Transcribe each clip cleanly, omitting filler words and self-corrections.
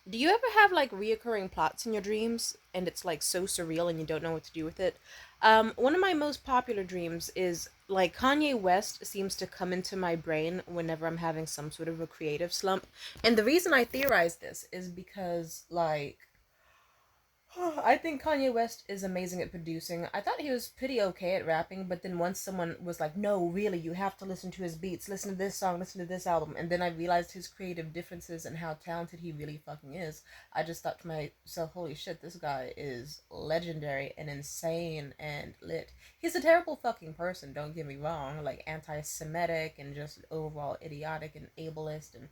Do you ever have like reoccurring plots in your dreams and it's like so surreal and you don't know what to do with it? One of my most popular dreams is like Kanye West seems to come into my brain whenever I'm having some sort of a creative slump. And the reason I theorize this is because like I think Kanye West is amazing at producing. I thought he was pretty okay at rapping, but then once someone was like, no, really, you have to listen to his beats, listen to this song, listen to this album, and then I realized his creative differences and how talented he really fucking is. I just thought to myself, holy shit, this guy is legendary and insane and lit. He's a terrible fucking person, don't get me wrong, like anti Semitic and just overall idiotic and ableist and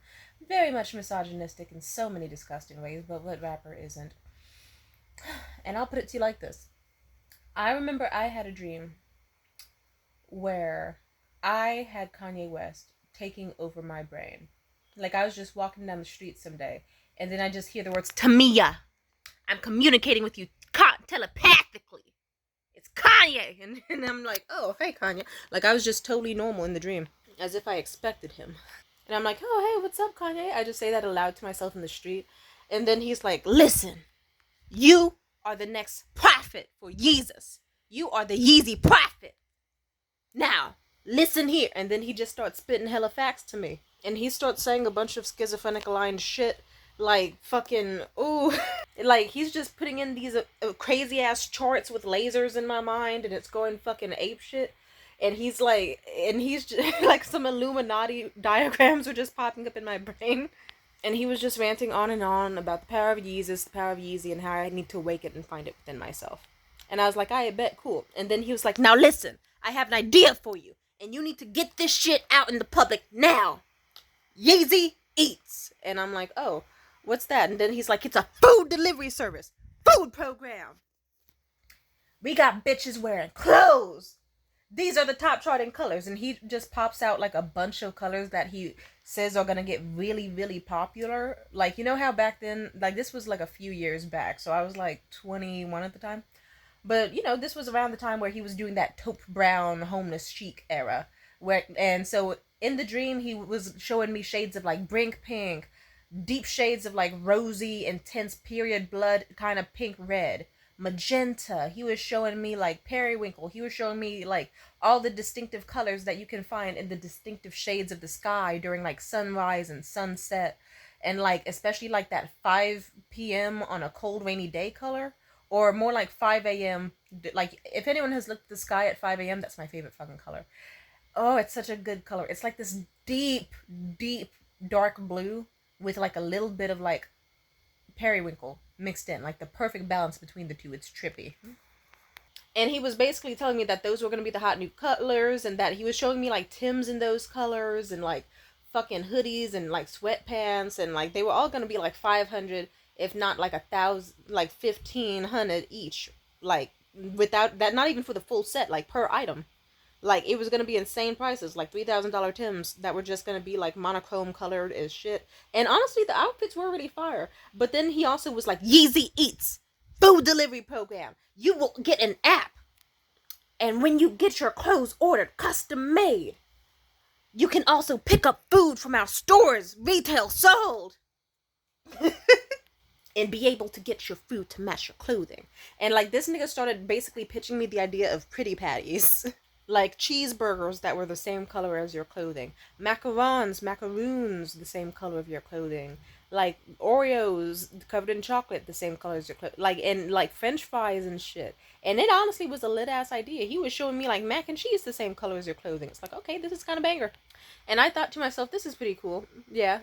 very much misogynistic in so many disgusting ways, but what rapper isn't? And I'll put it to you like this. I remember I had a dream where I had Kanye West taking over my brain. Like I was just walking down the street someday, and then I just hear the words, Tamia, I'm communicating with you telepathically. It's Kanye. And I'm like, oh, hey, Kanye. Like I was just totally normal in the dream, as if I expected him. And I'm like, oh, hey, what's up, Kanye? I just say that aloud to myself in the street. And then he's like, listen, you are the next prophet for Jesus. You are the Yeezy prophet. Now, listen here. And then he just starts spitting hella facts to me. And he starts saying a bunch of schizophrenic aligned shit. Like, fucking, ooh. Like, he's just putting in these crazy ass charts with lasers in my mind. And it's going fucking ape shit. And he's like, just, like some Illuminati diagrams were just popping up in my brain. And he was just ranting on and on about the power of Yeezus, the power of Yeezy, and how I need to awake it and find it within myself. And I was like, I bet, cool. And then he was like, now listen, I have an idea for you. And you need to get this shit out in the public now. Yeezy Eats. And I'm like, oh, what's that? And then he's like, it's a food delivery service. Food program. We got bitches wearing clothes. These are the top charting colors. And he just pops out like a bunch of colors that he says are gonna get really, really popular. Like, you know how back then, like this was like a few years back, so I was like 21 at the time. But you know, this was around the time where he was doing that taupe brown homeless chic era. And so in the dream he was showing me shades of like brink pink, deep shades of like rosy, intense period blood kind of pink red, magenta. He was showing me like periwinkle. He was showing me like all the distinctive colors that you can find in the distinctive shades of the sky during like sunrise and sunset, and like especially like that 5 p.m. on a cold rainy day color, or more like 5 a.m. Like if anyone has looked at the sky at 5 a.m., that's my favorite fucking color. Oh, it's such a good color. It's like this deep, deep dark blue with like a little bit of like periwinkle mixed in, like the perfect balance between the two. It's trippy. And he was basically telling me that those were going to be the hot new colors, and that he was showing me like Tim's in those colors, and like fucking hoodies and like sweatpants, and like they were all going to be like 500, if not like 1,000, like 1,500 each, like without that, not even for the full set, like per item. Like it was gonna be insane prices, like $3,000 Tims that were just gonna be like monochrome colored as shit. And honestly, the outfits were really fire. But then he also was like, Yeezy Eats, food delivery program. You will get an app, and when you get your clothes ordered custom made, you can also pick up food from our stores, retail sold, and be able to get your food to match your clothing. And like this nigga started basically pitching me the idea of pretty patties. Like cheeseburgers that were the same color as your clothing, macaroons the same color of your clothing, like Oreos covered in chocolate the same color as your clothing, like, and like French fries and shit. And it honestly was a lit ass idea. He was showing me like mac and cheese the same color as your clothing. It's like, okay, this is kind of banger. And I thought to myself, this is pretty cool. Yeah,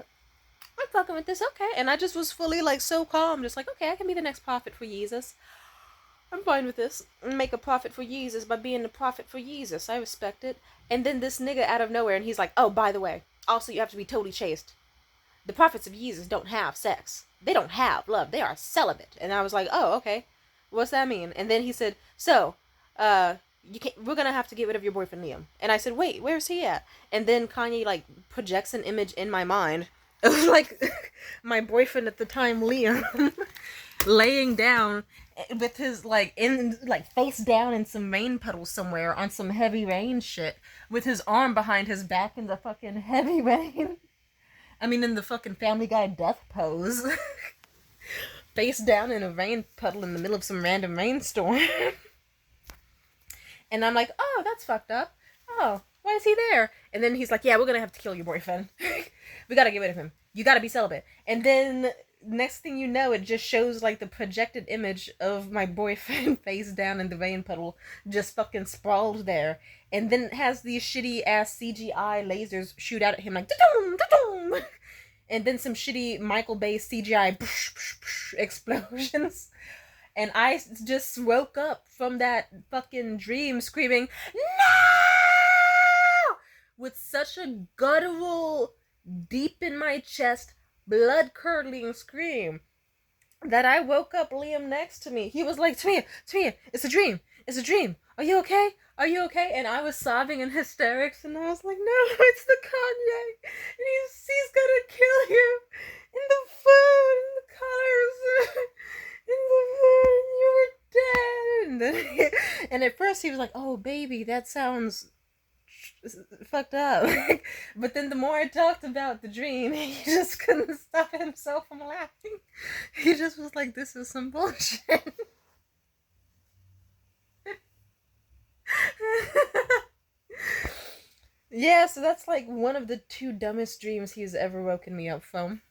I'm fucking with this. Okay. And I just was fully like so calm, just like, okay, I can be the next prophet for Jesus. I'm fine with this. Make a profit for Jesus by being the prophet for Jesus. I respect it. And then this nigga out of nowhere, and he's like, oh, by the way, also you have to be totally chaste. The prophets of Jesus don't have sex. They don't have love. They are celibate. And I was like, oh, okay. What's that mean? And then he said, so, we're gonna have to get rid of your boyfriend Liam. And I said, wait, where's he at? And then Kanye like projects an image in my mind of like my boyfriend at the time, Liam, laying down with his like in like face down in some rain puddles somewhere on some heavy rain shit, with his arm behind his back in the fucking heavy rain. I mean, in the fucking Family Guy death pose. face down in a rain puddle in the middle of some random rainstorm. And I'm like, oh, that's fucked up. Oh, why is he there? And then he's like, yeah, we're gonna have to kill your boyfriend. We gotta get rid of him. You gotta be celibate. And then next thing you know, it just shows like the projected image of my boyfriend face down in the rain puddle, just fucking sprawled there. And then it has these shitty ass CGI lasers shoot out at him like da-dum, da-dum. And then some shitty Michael Bay CGI explosions. And I just woke up from that fucking dream screaming, no! With such a guttural, deep in my chest, blood-curdling scream that I woke up Liam next to me. He was like, Tamia, it's a dream. It's a dream. Are you okay? Are you okay? And I was sobbing in hysterics, and I was like, no, it's the Kanye. And he's gonna kill you. In the food, in the colors, in the food, you were dead. And at first he was like, oh, baby, that sounds fucked up. But then the more I talked about the dream, he just couldn't stop himself from laughing. He just was like, this is some bullshit. Yeah, so that's like one of the two dumbest dreams he's ever woken me up from.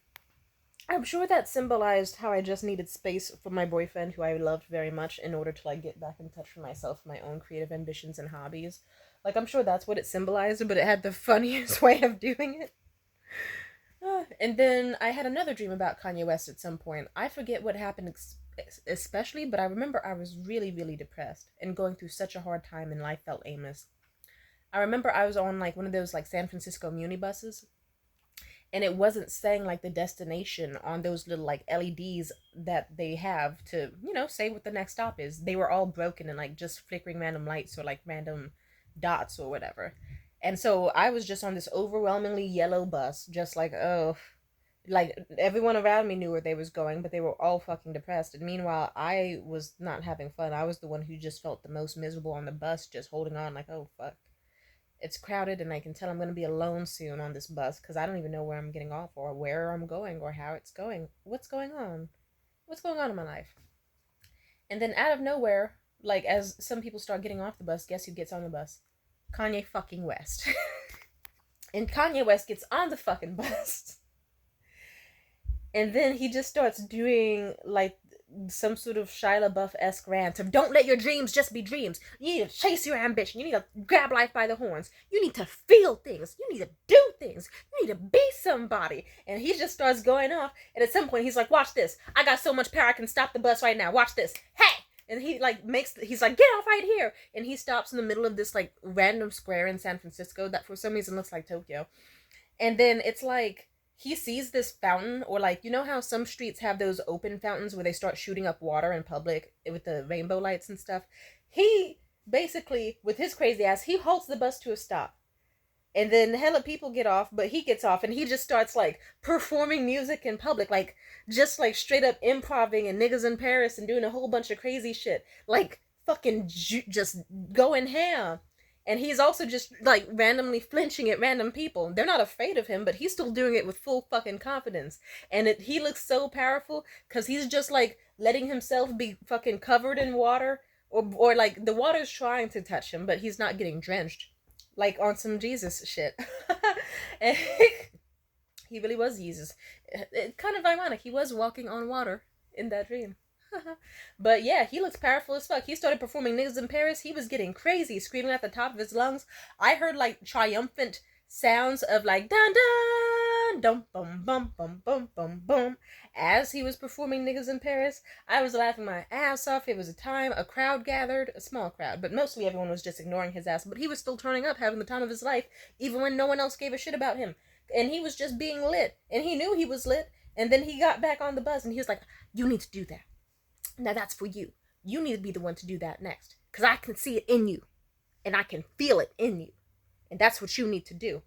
I'm sure that symbolized how I just needed space from my boyfriend, who I loved very much, in order to like get back in touch with myself, my own creative ambitions and hobbies. Like, I'm sure that's what it symbolized, but it had the funniest way of doing it. And then I had another dream about Kanye West at some point. I forget what happened especially, but I remember I was really, really depressed and going through such a hard time, and life felt aimless. I remember I was on like one of those like San Francisco muni buses, and it wasn't saying like the destination on those little like LEDs that they have to, say what the next stop is. They were all broken and like just flickering random lights or like random dots or whatever. And so I was just on this overwhelmingly yellow bus, just like, oh, like everyone around me knew where they was going, but they were all fucking depressed. And meanwhile, I was not having fun. I was the one who just felt the most miserable on the bus, just holding on like, oh fuck, it's crowded, and I can tell I'm going to be alone soon on this bus because I don't even know where I'm getting off or where I'm going or how it's going. What's going on? What's going on in my life? And then out of nowhere, like as some people start getting off the bus, guess who gets on the bus? Kanye fucking West. And Kanye West gets on the fucking bus. And then he just starts doing like some sort of Shia LaBeouf-esque rant of don't let your dreams just be dreams. You need to chase your ambition. You need to grab life by the horns. You need to feel things. You need to do things. You need to be somebody. And he just starts going off. And at some point he's like, watch this. I got so much power I can stop the bus right now. Watch this. Hey! And he like he's like, get off right here. And he stops in the middle of this like random square in San Francisco that for some reason looks like Tokyo. And then it's like, he sees this fountain, or like, you know how some streets have those open fountains where they start shooting up water in public with the rainbow lights and stuff? He basically, with his crazy ass, he halts the bus to a stop. And then hella people get off, but he gets off and he just starts like performing music in public, like just like straight up improving and niggas in Paris and doing a whole bunch of crazy shit. Like fucking just going ham. And he's also just, like, randomly flinching at random people. They're not afraid of him, but he's still doing it with full fucking confidence. And he looks so powerful, because he's just, like, letting himself be fucking covered in water. Or, like, the water's trying to touch him, but he's not getting drenched. Like, on some Jesus shit. And he really was Jesus. It's kind of ironic. He was walking on water in that dream. But yeah, he looks powerful as fuck. He started performing niggas in Paris. He was getting crazy, screaming at the top of his lungs. I heard like triumphant sounds of like dun dun dum bum bum bum bum bum bum as he was performing niggas in Paris. I was laughing my ass off. It was a time a crowd gathered, a small crowd, but mostly everyone was just ignoring his ass. But he was still turning up, having the time of his life, even when no one else gave a shit about him. And he was just being lit, and he knew he was lit. And then he got back on the bus, and he was like, "You need to do that. Now that's for you. You need to be the one to do that next. Because I can see it in you. And I can feel it in you. And that's what you need to do."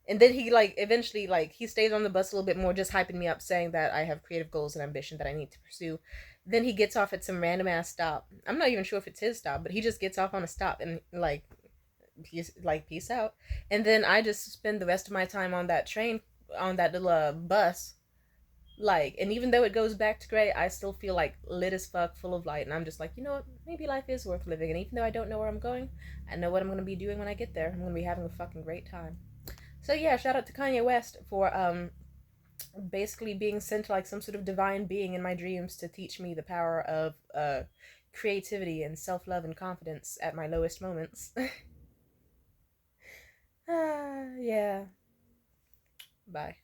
And then he, like, eventually, like, he stays on the bus a little bit more, just hyping me up, saying that I have creative goals and ambition that I need to pursue. Then he gets off at some random-ass stop. I'm not even sure if it's his stop, but he just gets off on a stop and, like, he's like, peace out. And then I just spend the rest of my time on that train, on that little bus, Like, and even though it goes back to gray, I still feel like lit as fuck, full of light, and I'm just like, you know what? Maybe life is worth living, and even though I don't know where I'm going, I know what I'm gonna be doing when I get there. I'm gonna be having a fucking great time. So yeah, shout out to Kanye West for basically being sent like some sort of divine being in my dreams to teach me the power of creativity and self love and confidence at my lowest moments. Yeah. Bye.